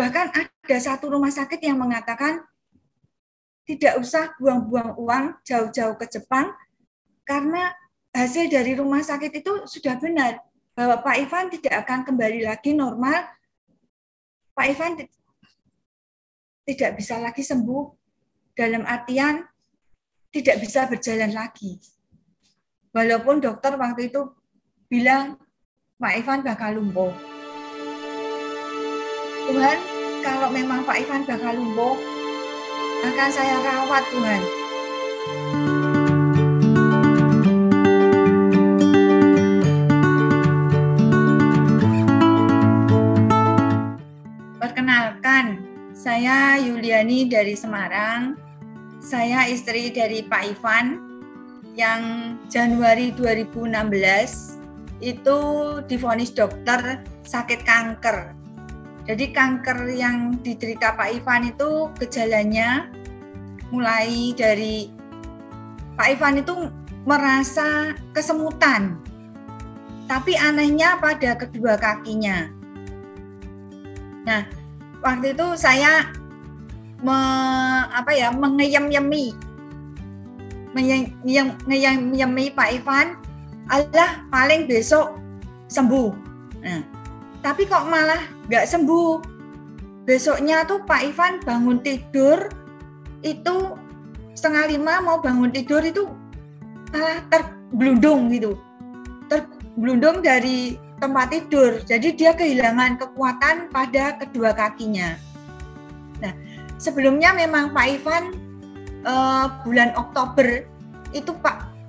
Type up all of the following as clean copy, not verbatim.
Bahkan ada satu rumah sakit yang mengatakan tidak usah buang-buang uang jauh-jauh ke Jepang karena hasil dari rumah sakit itu sudah benar bahwa Pak Ivan tidak akan kembali lagi normal. Pak Ivan tidak bisa lagi sembuh, dalam artian tidak bisa berjalan lagi. Walaupun dokter waktu itu bilang Pak Ivan bakal lumpuh. Tuhan, kalau memang Pak Ivan bakal lumpuh, akan saya rawat Tuhan. Perkenalkan, saya Yuliani dari Semarang. Saya istri dari Pak Ivan yang Januari 2016 itu divonis dokter sakit kanker. Jadi kanker yang diderita Pak Ivan itu gejalanya mulai dari Pak Ivan itu merasa kesemutan. Tapi anehnya pada kedua kakinya. Nah, waktu itu saya mengeyem-yemi Pak Ivan, Allah paling besok sembuh. Nah, tapi kok malah nggak sembuh. Besoknya tuh Pak Ivan bangun tidur itu 4:30 mau bangun tidur itu malah tergelundung gitu. Tergelundung dari tempat tidur. Jadi dia kehilangan kekuatan pada kedua kakinya. Nah, sebelumnya memang Pak Ivan bulan Oktober itu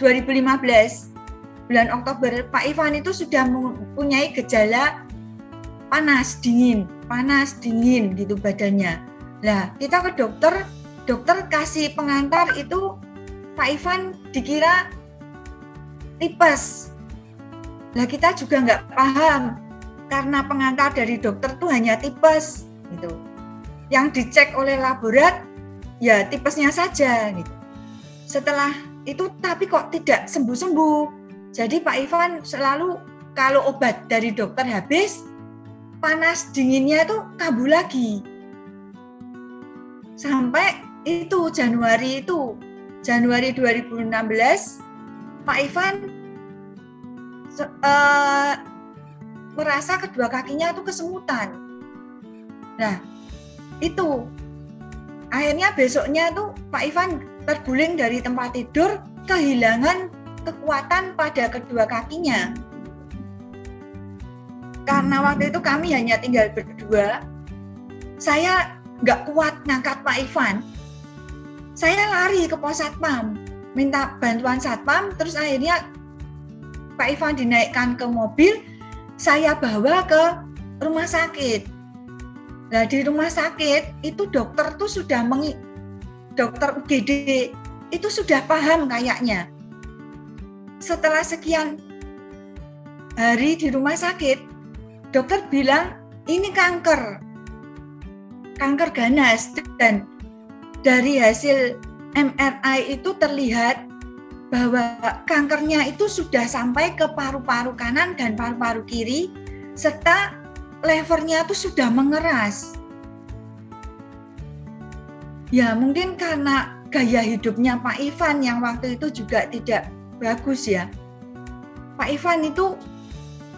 2015 bulan Oktober Pak Ivan itu sudah mempunyai gejala panas dingin gitu badannya. Nah, kita ke dokter kasih pengantar itu Pak Ivan dikira tipes. Nah, kita juga nggak paham karena pengantar dari dokter tuh hanya tipes gitu. Yang dicek oleh laborat ya tipesnya saja gitu. Setelah itu tapi kok tidak sembuh-sembuh. Jadi Pak Ivan selalu kalau obat dari dokter habis, panas dinginnya itu kambuh lagi. Sampai itu Januari 2016 Pak Ivan merasa kedua kakinya itu kesemutan. Nah, itu akhirnya besoknya tuh Pak Ivan terguling dari tempat tidur, kehilangan kekuatan pada kedua kakinya. Karena waktu itu kami hanya tinggal berdua, saya nggak kuat ngangkat Pak Ivan. Saya lari ke pos satpam, minta bantuan satpam, terus akhirnya Pak Ivan dinaikkan ke mobil, saya bawa ke rumah sakit. Nah, di rumah sakit itu dokter UGD itu sudah paham kayaknya. Setelah sekian hari di rumah sakit, dokter bilang ini kanker ganas, dan dari hasil MRI itu terlihat bahwa kankernya itu sudah sampai ke paru-paru kanan dan paru-paru kiri, serta levernya itu sudah mengeras. Ya mungkin karena gaya hidupnya Pak Ivan yang waktu itu juga tidak bagus ya. Pak Ivan itu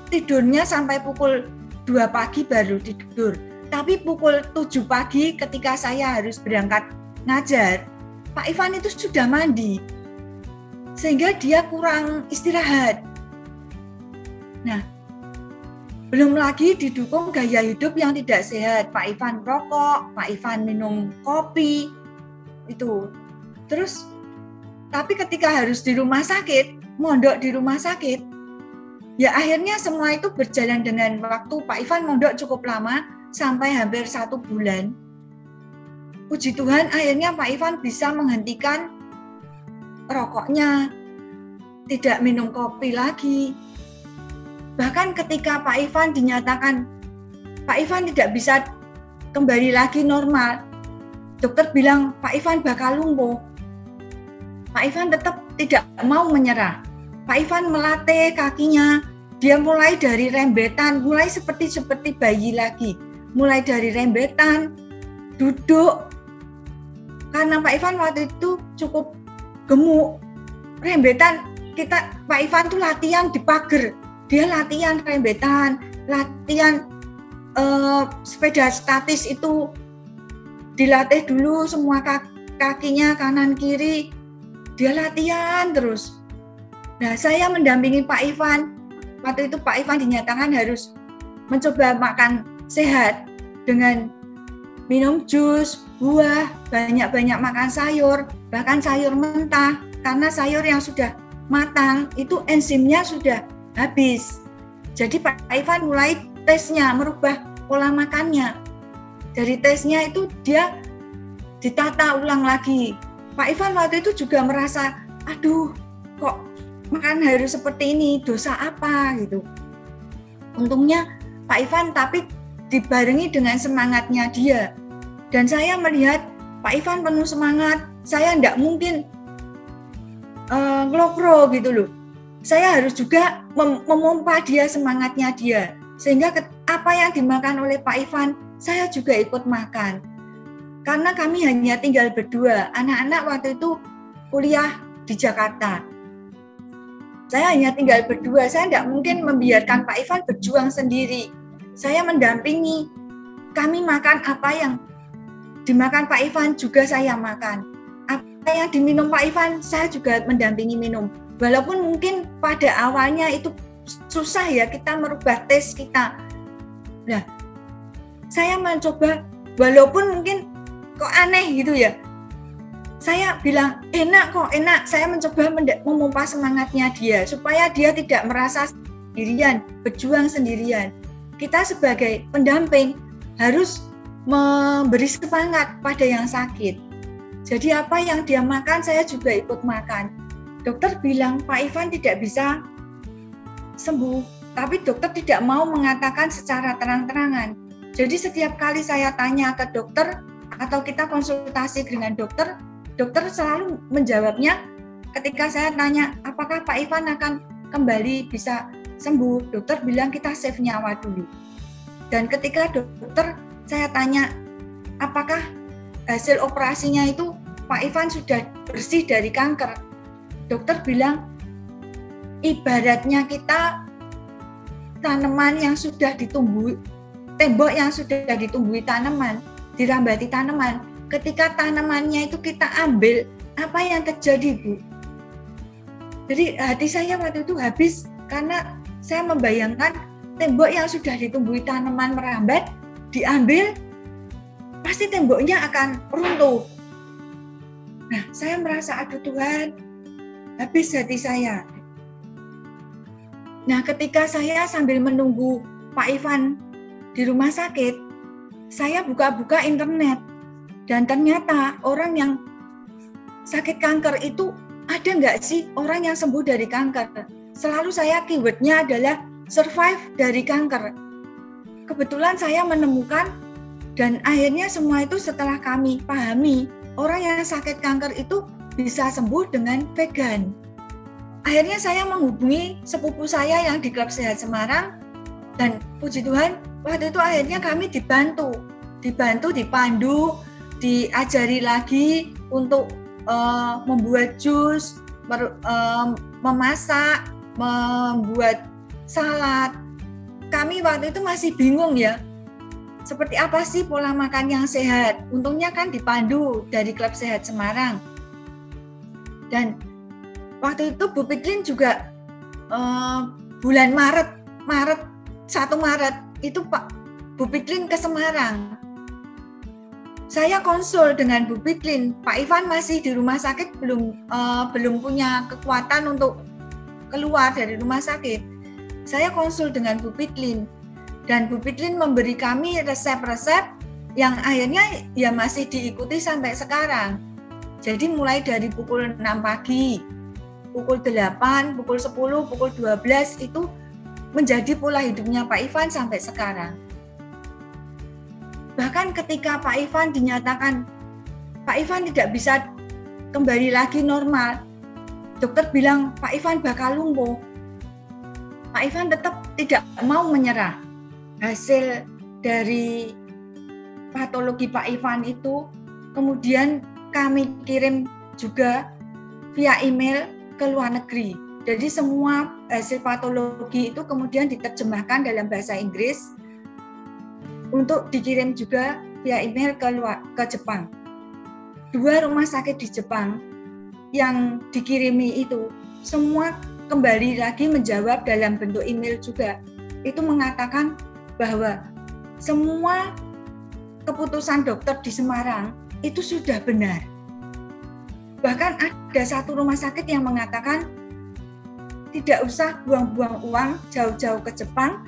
tidurnya sampai pukul 2 pagi baru tidur. Tapi pukul 7 pagi ketika saya harus berangkat ngajar, Pak Ivan itu sudah mandi. Sehingga dia kurang istirahat. Nah, belum lagi didukung gaya hidup yang tidak sehat. Pak Ivan rokok, Pak Ivan minum kopi, itu. Terus, tapi ketika harus di rumah sakit, mondok di rumah sakit, ya akhirnya semua itu berjalan dengan waktu. Pak Ivan mondok cukup lama, sampai hampir 1 bulan. Puji Tuhan, akhirnya Pak Ivan bisa menghentikan rokoknya, tidak minum kopi lagi. Bahkan ketika Pak Ivan dinyatakan Pak Ivan tidak bisa kembali lagi normal, dokter bilang Pak Ivan bakal lumpuh. Pak Ivan tetap tidak mau menyerah. Pak Ivan melatih kakinya, dia mulai dari rembetan, mulai seperti bayi lagi, mulai dari rembetan, duduk. Karena Pak Ivan waktu itu cukup gemuk, rembetan Pak Ivan tuh latihan di pagar, dia latihan rembetan, latihan sepeda statis itu dilatih dulu semua kakinya kanan kiri, dia latihan terus. Nah, saya mendampingi Pak Ivan. Waktu itu Pak Ivan dinyatakan harus mencoba makan sehat dengan minum jus, buah, banyak-banyak makan sayur, bahkan sayur mentah, karena sayur yang sudah matang itu enzimnya sudah habis. Jadi Pak Ivan mulai tesnya, merubah pola makannya. Dari tesnya itu dia ditata ulang lagi. Pak Ivan waktu itu juga merasa, aduh kok makan harus seperti ini, dosa apa gitu. Untungnya Pak Ivan tapi dibarengi dengan semangatnya dia. Dan saya melihat Pak Ivan penuh semangat, saya tidak mungkin ngelokro gitu loh. Saya harus juga memompa dia semangatnya dia. Sehingga apa yang dimakan oleh Pak Ivan, saya juga ikut makan. Karena kami hanya tinggal berdua, anak-anak waktu itu kuliah di Jakarta. Saya hanya tinggal berdua, saya tidak mungkin membiarkan Pak Ivan berjuang sendiri. Saya mendampingi, kami makan apa yang dimakan Pak Ivan juga saya makan. Apa yang diminum Pak Ivan, saya juga mendampingi minum. Walaupun mungkin pada awalnya itu susah ya kita merubah tes kita. Nah, saya mencoba, walaupun mungkin kok aneh gitu ya. Saya bilang, enak kok, enak. Saya mencoba memompa semangatnya dia, supaya dia tidak merasa sendirian, berjuang sendirian. Kita sebagai pendamping harus memberi semangat pada yang sakit. Jadi apa yang dia makan, saya juga ikut makan. Dokter bilang, Pak Ivan tidak bisa sembuh, tapi dokter tidak mau mengatakan secara terang-terangan. Jadi setiap kali saya tanya ke dokter, atau kita konsultasi dengan dokter, dokter selalu menjawabnya ketika saya tanya, apakah Pak Ivan akan kembali bisa sembuh? Dokter bilang kita save nyawa dulu. Dan ketika dokter saya tanya, apakah hasil operasinya itu Pak Ivan sudah bersih dari kanker? Dokter bilang, ibaratnya kita tanaman yang sudah ditumbuhi, tembok yang sudah ditumbuhi tanaman, dirambati tanaman, ketika tanamannya itu kita ambil, apa yang terjadi, Bu? Jadi hati saya waktu itu habis karena saya membayangkan tembok yang sudah ditumbuhi tanaman merambat, diambil, pasti temboknya akan runtuh. Nah, saya merasa, aduh Tuhan, habis hati saya. Nah, ketika saya sambil menunggu Pak Ivan di rumah sakit, saya buka-buka internet. Dan ternyata orang yang sakit kanker itu ada nggak sih orang yang sembuh dari kanker? Selalu saya keywordnya adalah survive dari kanker. Kebetulan saya menemukan dan akhirnya semua itu setelah kami pahami, orang yang sakit kanker itu bisa sembuh dengan vegan. Akhirnya saya menghubungi sepupu saya yang di Klub Sehat Semarang dan puji Tuhan waktu itu akhirnya kami dibantu, dipandu, diajari lagi untuk membuat jus, memasak, membuat salad. Kami waktu itu masih bingung ya, seperti apa sih pola makan yang sehat. Untungnya kan dipandu dari Klub Sehat Semarang. Dan waktu itu Bu Piklin juga bulan Maret 1 Maret itu Bu Piklin ke Semarang. Saya konsul dengan Bu Piklin. Pak Ivan masih di rumah sakit, belum punya kekuatan untuk keluar dari rumah sakit. Saya konsul dengan Bu Piklin dan Bu Piklin memberi kami resep-resep yang akhirnya ya masih diikuti sampai sekarang. Jadi mulai dari pukul 6 pagi, pukul 8, pukul 10, pukul 12 itu menjadi pola hidupnya Pak Ivan sampai sekarang. Bahkan ketika Pak Ivan dinyatakan Pak Ivan tidak bisa kembali lagi normal, dokter bilang Pak Ivan bakal lumpuh. Pak Ivan tetap tidak mau menyerah. Hasil dari patologi Pak Ivan itu kemudian kami kirim juga via email ke luar negeri. Jadi semua hasil patologi itu kemudian diterjemahkan dalam bahasa Inggris untuk dikirim juga via email ke Jepang. 2 rumah sakit di Jepang yang dikirimi itu semua kembali lagi menjawab dalam bentuk email juga. Itu mengatakan bahwa semua keputusan dokter di Semarang itu sudah benar. Bahkan ada satu rumah sakit yang mengatakan tidak usah buang-buang uang jauh-jauh ke Jepang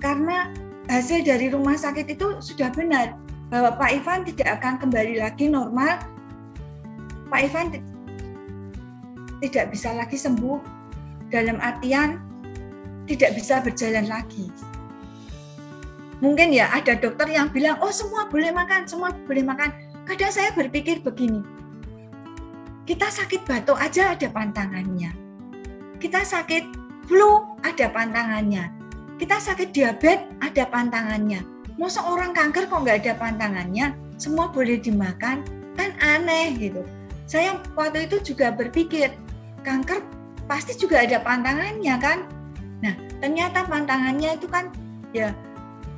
karena hasil dari rumah sakit itu sudah benar bahwa Pak Ivan tidak akan kembali lagi normal. Pak Ivan tidak bisa lagi sembuh, dalam artian tidak bisa berjalan lagi. Mungkin ya ada dokter yang bilang, oh semua boleh makan, semua boleh makan. Kadang saya berpikir begini, kita sakit batuk aja ada pantangannya. Kita sakit flu ada pantangannya. Kita sakit diabetes ada pantangannya. Masa orang kanker kok nggak ada pantangannya? Semua boleh dimakan, kan aneh gitu. Saya waktu itu juga berpikir, kanker pasti juga ada pantangannya kan? Nah, ternyata pantangannya itu kan, ya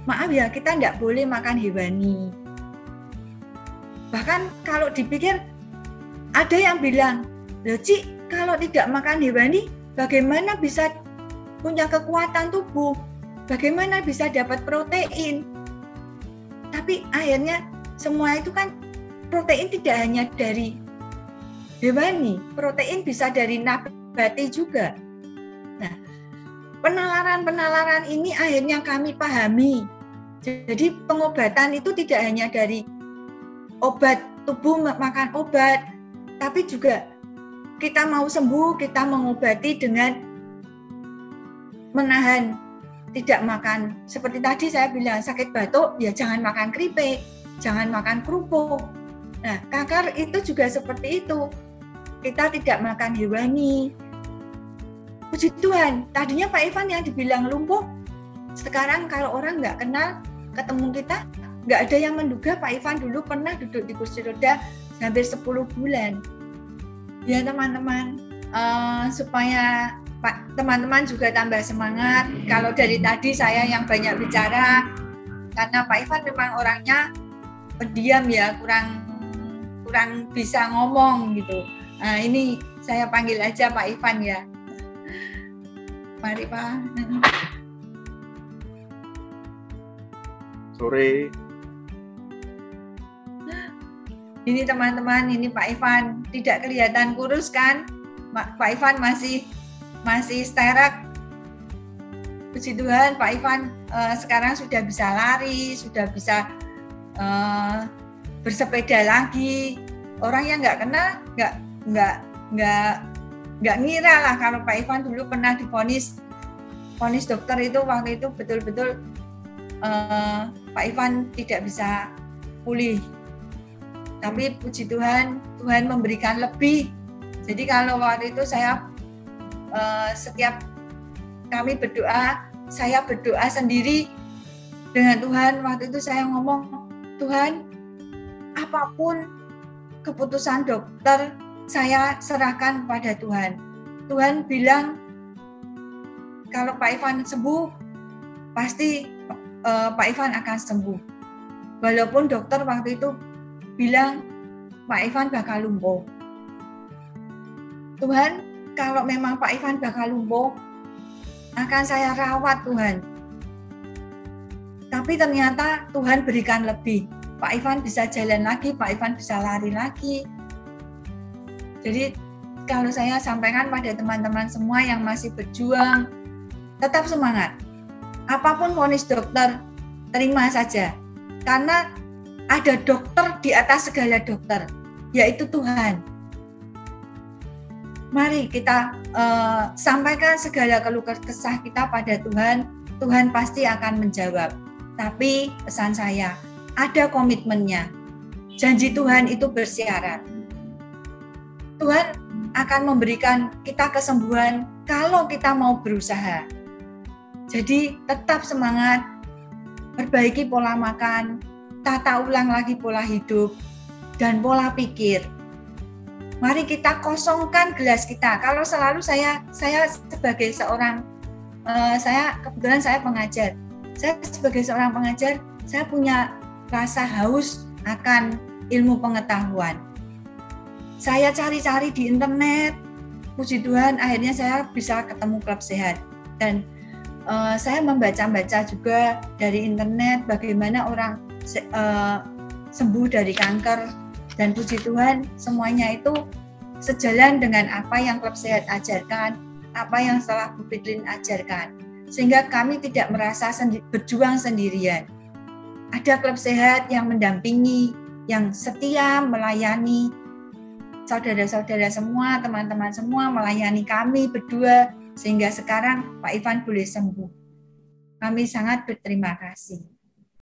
maaf ya, kita nggak boleh makan hewani. Bahkan kalau dipikir, ada yang bilang, loh Cik, kalau tidak makan hewani, bagaimana bisa punya kekuatan tubuh? Bagaimana bisa dapat protein? Tapi akhirnya semua itu kan protein tidak hanya dari hewani, protein bisa dari nabati juga. Nah, penalaran-penalaran ini akhirnya kami pahami. Jadi pengobatan itu tidak hanya dari obat, tubuh makan obat, tapi juga kita mau sembuh, kita mengobati dengan menahan tidak makan. Seperti tadi saya bilang, sakit batuk, ya jangan makan keripik, jangan makan kerupuk. Nah, kanker itu juga seperti itu. Kita tidak makan hewani. Puji Tuhan, tadinya Pak Ivan yang dibilang lumpuh, sekarang kalau orang nggak kenal, ketemu kita, nggak ada yang menduga Pak Ivan dulu pernah duduk di kursi roda hampir 10 bulan. Ya teman-teman, supaya teman-teman juga tambah semangat. Kalau dari tadi saya yang banyak bicara, karena Pak Ivan memang orangnya pendiam ya, kurang bisa ngomong gitu. Nah, ini saya panggil aja Pak Ivan ya. Mari Pak. Sore. Ini teman-teman, ini Pak Ivan tidak kelihatan kurus kan? Pak Ivan masih sterak. Puji Tuhan, Pak Ivan sekarang sudah bisa lari, sudah bisa bersepeda lagi. Orang yang nggak kenal nggak ngira lah kalau Pak Ivan dulu pernah divonis dokter itu waktu itu betul-betul Pak Ivan tidak bisa pulih. Tapi puji Tuhan, Tuhan memberikan lebih. Jadi kalau waktu itu saya setiap kami berdoa, saya berdoa sendiri dengan Tuhan. Waktu itu saya ngomong, Tuhan, apapun keputusan dokter, saya serahkan pada Tuhan. Tuhan bilang, kalau Pak Ivan sembuh, pasti Pak Ivan akan sembuh. Walaupun dokter waktu itu bilang, Pak Ivan bakal lumpuh. Tuhan, kalau memang Pak Ivan bakal lumpuh, akan saya rawat Tuhan. Tapi ternyata Tuhan berikan lebih. Pak Ivan bisa jalan lagi, Pak Ivan bisa lari lagi. Jadi kalau saya sampaikan pada teman-teman semua yang masih berjuang, tetap semangat. Apapun vonis dokter, terima saja. Karena ada dokter di atas segala dokter, yaitu Tuhan. Mari kita sampaikan segala keluh kesah kita pada Tuhan. Tuhan pasti akan menjawab. Tapi pesan saya, ada komitmennya. Janji Tuhan itu bersyarat. Tuhan akan memberikan kita kesembuhan kalau kita mau berusaha. Jadi tetap semangat, perbaiki pola makan, tata ulang lagi pola hidup dan pola pikir. Mari kita kosongkan gelas kita. Kalau selalu saya sebagai seorang, kebetulan saya pengajar. Saya sebagai seorang pengajar, saya punya rasa haus akan ilmu pengetahuan. Saya cari-cari di internet, puji Tuhan akhirnya saya bisa ketemu klub sehat. Dan saya membaca-baca juga dari internet bagaimana orang sembuh dari kanker, dan puji Tuhan semuanya itu sejalan dengan apa yang klub sehat ajarkan, apa yang setelah Bu Pitlin ajarkan, sehingga kami tidak merasa berjuang sendirian. Ada klub sehat yang mendampingi, yang setia melayani saudara-saudara semua, teman-teman semua, melayani kami berdua, sehingga sekarang Pak Ivan boleh sembuh. Kami sangat berterima kasih.